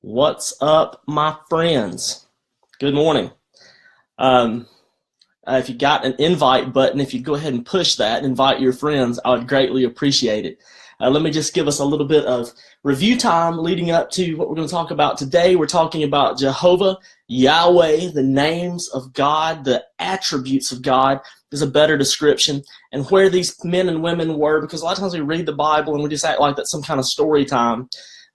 What's up, my friends? Good morning. If you got an invite button, if you go ahead and push that and invite your friends, I would greatly appreciate it. Let me just give us a little bit of review time leading up to what we're going to talk about today. We're talking about Jehovah, Yahweh, the names of God, the attributes of God is a better description, and where these men and women were, because a lot of times we read the Bible and we just act like that's some kind of story time.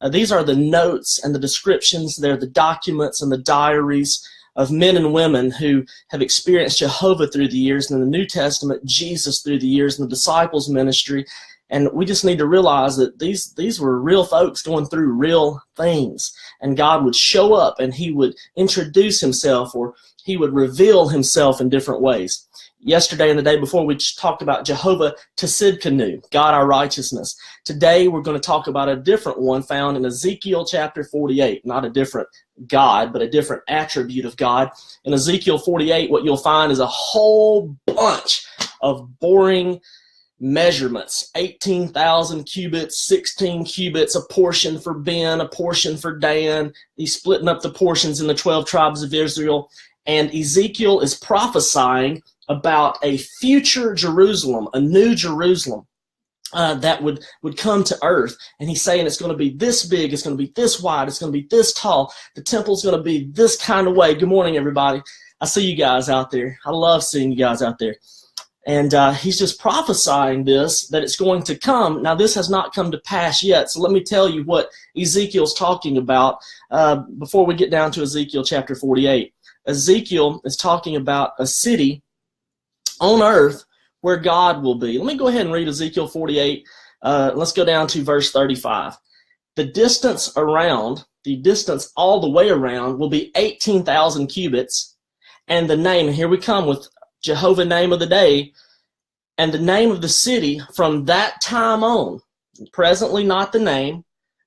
These are the notes and the descriptions. They're the documents and the diaries of men and women who have experienced Jehovah through the years, and in the New Testament, Jesus through the years, and the disciples' ministry. And we just need to realize that these were real folks going through real things. And God would show up and he would introduce himself, or he would reveal himself in different ways. Yesterday and the day before, we talked about Jehovah Tsidkenu, God our righteousness. Today, we're going to talk about a different one found in Ezekiel chapter 48. Not a different God, but a different attribute of God. In Ezekiel 48, what you'll find is a whole bunch of boring measurements. 18,000 cubits, 16 cubits, a portion for Ben, a portion for Dan. He's splitting up the portions in the 12 tribes of Israel. And Ezekiel is prophesying about a future Jerusalem, a new Jerusalem that would come to earth. And he's saying it's going to be this big, it's going to be this wide, it's going to be this tall. The temple's going to be this kind of way. Good morning, everybody. I see you guys out there. I love seeing you guys out there. And he's just prophesying this, that it's going to come. Now, this has not come to pass yet. So let me tell you what Ezekiel's talking about before we get down to Ezekiel chapter 48. Ezekiel is talking about a city on earth where God will be. Let me go ahead and read Ezekiel 48. Let's go down to verse 35. The distance all the way around will be 18,000 cubits. And the name, and here we come with Jehovah name of the day, and the name of the city from that time on, presently not the name,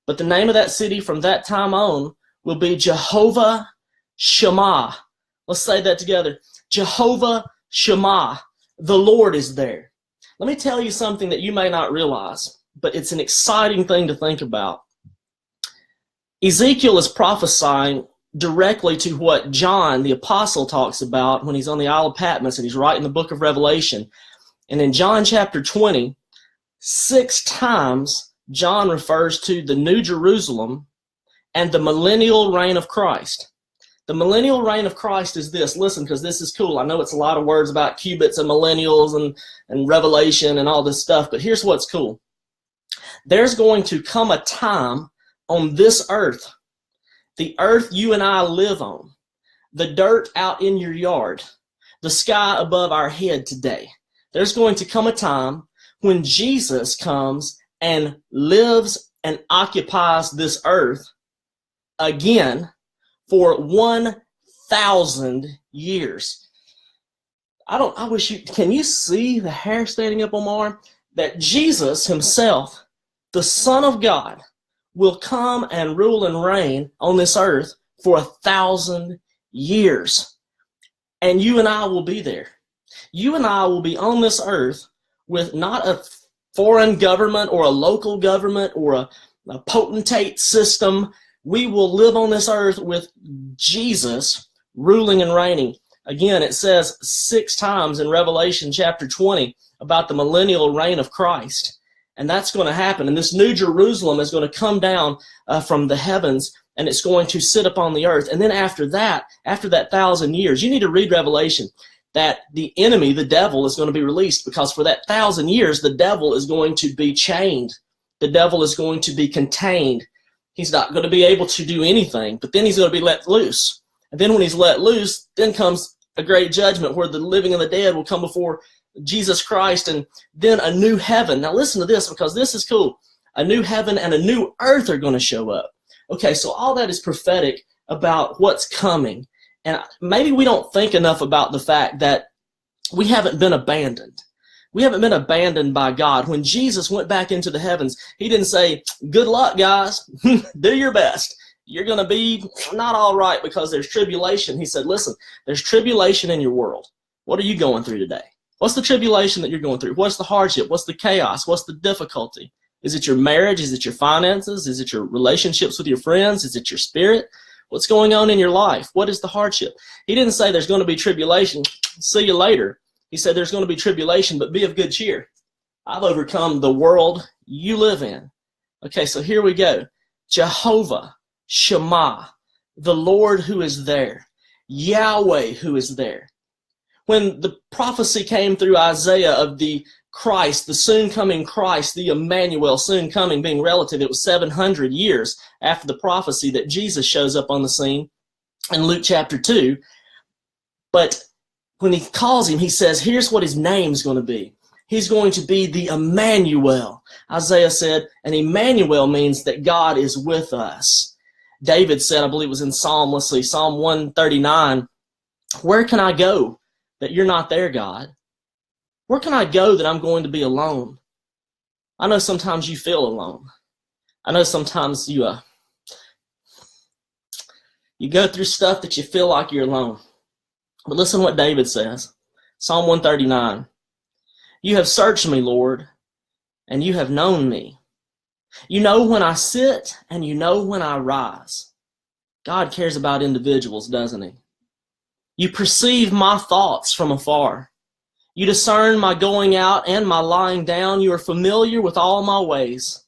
but the name of that city from that time on will be Jehovah Shammah. Let's say that together. Jehovah Shammah. The Lord is there. Let me tell you something that you may not realize, but it's an exciting thing to think about. Ezekiel is prophesying directly to what John, the apostle, talks about when he's on the Isle of Patmos and he's writing the book of Revelation. And in John chapter 20, 6 times John refers to the New Jerusalem and the millennial reign of Christ. The millennial reign of Christ is this. Listen, because this is cool. I know it's a lot of words about cubits and millennials and Revelation and all this stuff, but here's what's cool. There's going to come a time on this earth, the earth you and I live on, the dirt out in your yard, the sky above our head today. There's going to come a time when Jesus comes and lives and occupies this earth again for 1,000 years. Can you see the hair standing up on my arm? That Jesus himself, the Son of God, will come and rule and reign on this earth for 1,000 years. And you and I will be there. You and I will be on this earth with not a foreign government or a local government or a potentate system. We will live on this earth with Jesus ruling and reigning. Again, it says 6 times in Revelation chapter 20 about the millennial reign of Christ. And that's going to happen. And this new Jerusalem is going to come down from the heavens, and it's going to sit upon the earth. And then after that 1,000 years, you need to read Revelation, that the enemy, the devil, is going to be released, because for that 1,000 years, the devil is going to be chained. The devil is going to be contained. He's not going to be able to do anything, but then he's going to be let loose. And then when he's let loose, then comes a great judgment where the living and the dead will come before Jesus Christ, and then a new heaven. Now listen to this, because this is cool. A new heaven and a new earth are going to show up. Okay, so all that is prophetic about what's coming. And maybe we don't think enough about the fact that we haven't been abandoned. We haven't been abandoned by God. When Jesus went back into the heavens, he didn't say, good luck, guys. Do your best. You're going to be not all right because there's tribulation. He said, listen, there's tribulation in your world. What are you going through today? What's the tribulation that you're going through? What's the hardship? What's the chaos? What's the difficulty? Is it your marriage? Is it your finances? Is it your relationships with your friends? Is it your spirit? What's going on in your life? What is the hardship? He didn't say there's going to be tribulation. See you later. He said there's going to be tribulation, but be of good cheer. I've overcome the world you live in. Okay, so here we go. Jehovah, Shema, the Lord who is there. Yahweh who is there. When the prophecy came through Isaiah of the Christ, the soon coming Christ, the Emmanuel, soon coming, being relative, it was 700 years after the prophecy that Jesus shows up on the scene in Luke chapter 2. But when he calls him, he says, here's what his name's going to be. He's going to be the Emmanuel. Isaiah said, and Emmanuel means that God is with us. David said, I believe it was in Psalm 139, where can I go that you're not there, God? Where can I go that I'm going to be alone? I know sometimes you feel alone. I know sometimes you go through stuff that you feel like you're alone. But listen to what David says. Psalm 139. You have searched me, Lord, and you have known me. You know when I sit and you know when I rise. God cares about individuals, doesn't he? You perceive my thoughts from afar. You discern my going out and my lying down. You are familiar with all my ways.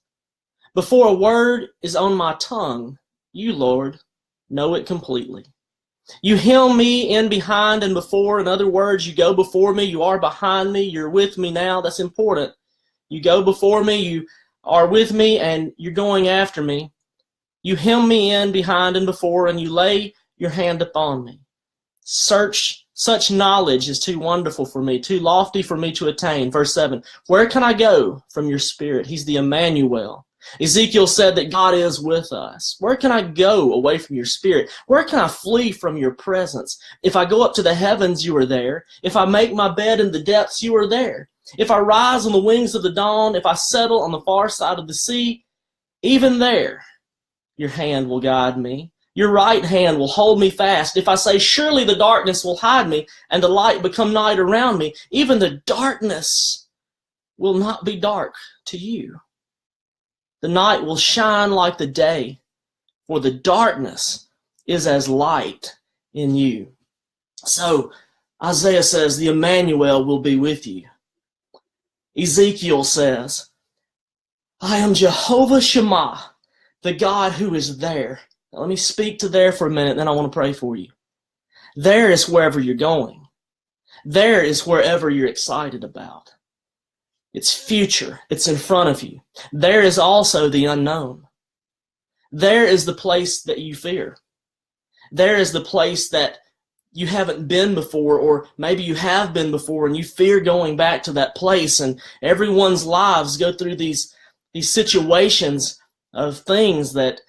Before a word is on my tongue, you, Lord, know it completely. You hem me in behind and before. In other words, you go before me. You are behind me. You're with me now. That's important. You go before me. You are with me, and you're going after me. You hem me in behind and before, and you lay your hand upon me. Such knowledge is too wonderful for me, too lofty for me to attain. Verse 7, where can I go from your spirit? He's the Emmanuel. Ezekiel said that God is with us. Where can I go away from your spirit? Where can I flee from your presence? If I go up to the heavens, you are there. If I make my bed in the depths, you are there. If I rise on the wings of the dawn, if I settle on the far side of the sea, even there, your hand will guide me. Your right hand will hold me fast. If I say, surely the darkness will hide me, and the light become night around me, even the darkness will not be dark to you. The night will shine like the day, for the darkness is as light in you. So Isaiah says the Emmanuel will be with you. Ezekiel says, I am Jehovah Shammah, the God who is there. Now let me speak to there for a minute, then I want to pray for you. There is wherever you're going. There is wherever you're excited about. It's future. It's in front of you. There is also the unknown. There is the place that you fear. There is the place that you haven't been before, or maybe you have been before and you fear going back to that place. And everyone's lives go through these situations of things that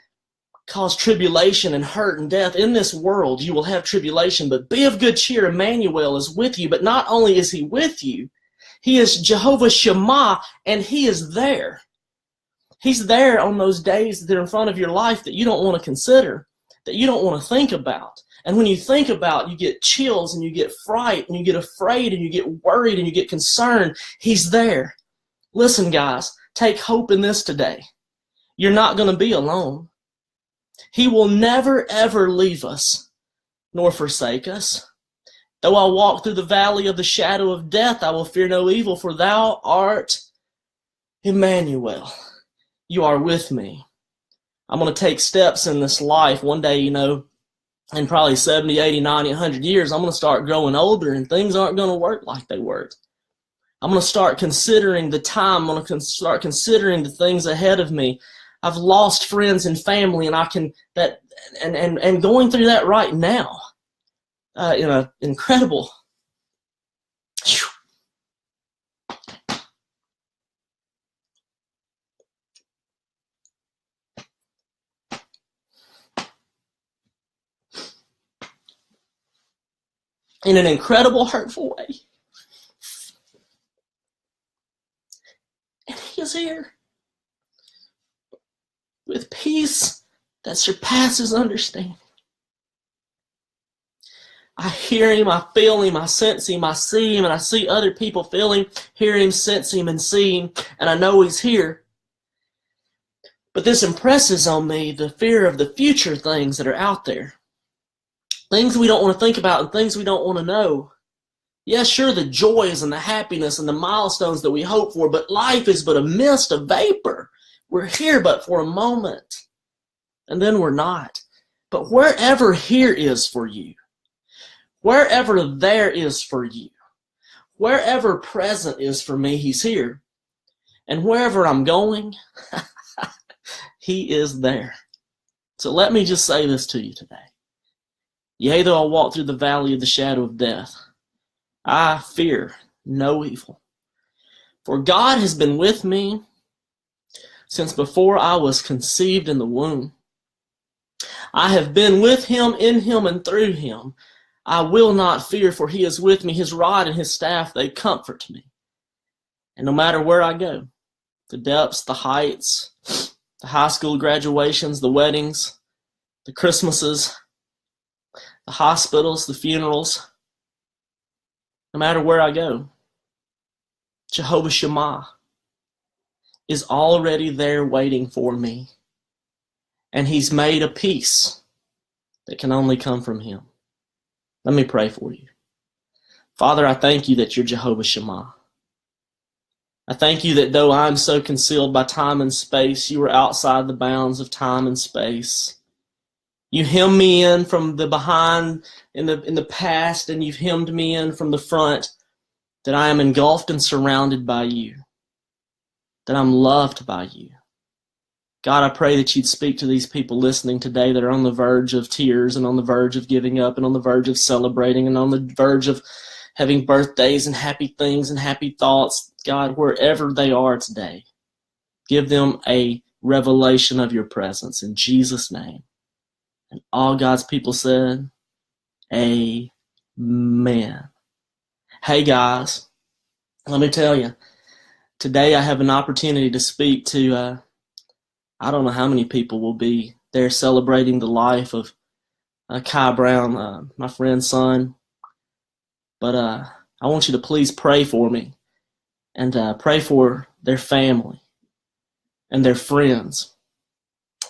cause tribulation and hurt and death. In this world you will have tribulation, but be of good cheer. Emmanuel is with you. But not only is he with you, he is Jehovah Shammah, and he is there. He's there on those days that are in front of your life that you don't want to consider, that you don't want to think about. And when you think about, you get chills and you get fright and you get afraid and you get worried and you get concerned. He's there. Listen, guys, take hope in this today. You're not going to be alone. He will never, ever leave us nor forsake us. Though I walk through the valley of the shadow of death, I will fear no evil, for thou art Emmanuel. You are with me. I'm going to take steps in this life. One day, in probably 70, 80, 90, 100 years, I'm going to start growing older, and things aren't going to work like they worked. I'm going to start considering the time. I'm going to start considering the things ahead of me. I've lost friends and family, and going through that right now. Incredible. In an incredible, hurtful way. And he is here with peace that surpasses understanding. I hear him, I feel him, I sense him, I see him, and I see other people feel him, hear him, sense him, and see him, and I know he's here. But this impresses on me the fear of the future things that are out there. Things we don't want to think about and things we don't want to know. Yeah, sure, the joys and the happiness and the milestones that we hope for, but life is but a mist, a vapor. We're here but for a moment, and then we're not. But wherever here is for you, wherever there is for you, wherever present is for me, he's here. And wherever I'm going, he is there. So let me just say this to you today. Yea, though I walk through the valley of the shadow of death, I fear no evil. For God has been with me since before I was conceived in the womb. I have been with him, in him, and through him. I will not fear, for he is with me. His rod and his staff, they comfort me. And no matter where I go, the depths, the heights, the high school graduations, the weddings, the Christmases, the hospitals, the funerals, no matter where I go, Jehovah Shammah is already there waiting for me. And he's made a peace that can only come from him. Let me pray for you. Father, I thank you that you're Jehovah Shammah. I thank you that though I'm so concealed by time and space, you are outside the bounds of time and space. You hem me in from the behind in the past, and you've hemmed me in from the front, that I am engulfed and surrounded by you, that I'm loved by you. God, I pray that you'd speak to these people listening today that are on the verge of tears and on the verge of giving up and on the verge of celebrating and on the verge of having birthdays and happy things and happy thoughts. God, wherever they are today, give them a revelation of your presence in Jesus' name. And all God's people said, amen. Hey guys, let me tell you, today I have an opportunity to speak to, I don't know how many people will be there celebrating the life of Kai Brown, my friend's son. But I want you to please pray for me and pray for their family and their friends.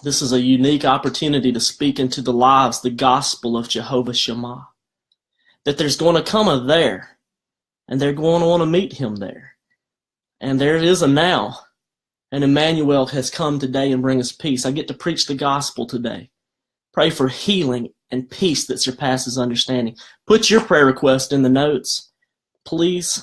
This is a unique opportunity to speak into the lives, the gospel of Jehovah Shammah. That there's going to come a there, and they're going to want to meet him there. And there is a now. And Emmanuel has come today and bring us peace. I get to preach the gospel today. Pray for healing and peace that surpasses understanding. Put your prayer request in the notes. Please,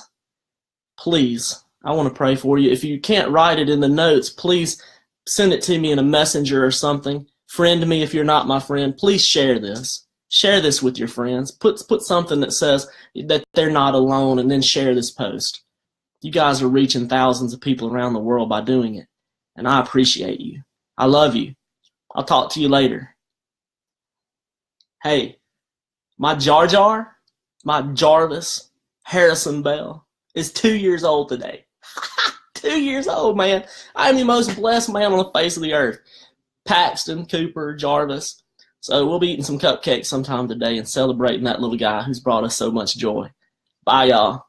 please, I want to pray for you. If you can't write it in the notes, please send it to me in a messenger or something. Friend me if you're not my friend. Please share this. Share this with your friends. Put something that says that they're not alone, and then share this post. You guys are reaching thousands of people around the world by doing it, and I appreciate you. I love you. I'll talk to you later. Hey, my my Jarvis Harrison Bell is 2 years old today. 2 years old, man. I'm the most blessed man on the face of the earth. Paxton, Cooper, Jarvis. So we'll be eating some cupcakes sometime today and celebrating that little guy who's brought us so much joy. Bye, y'all.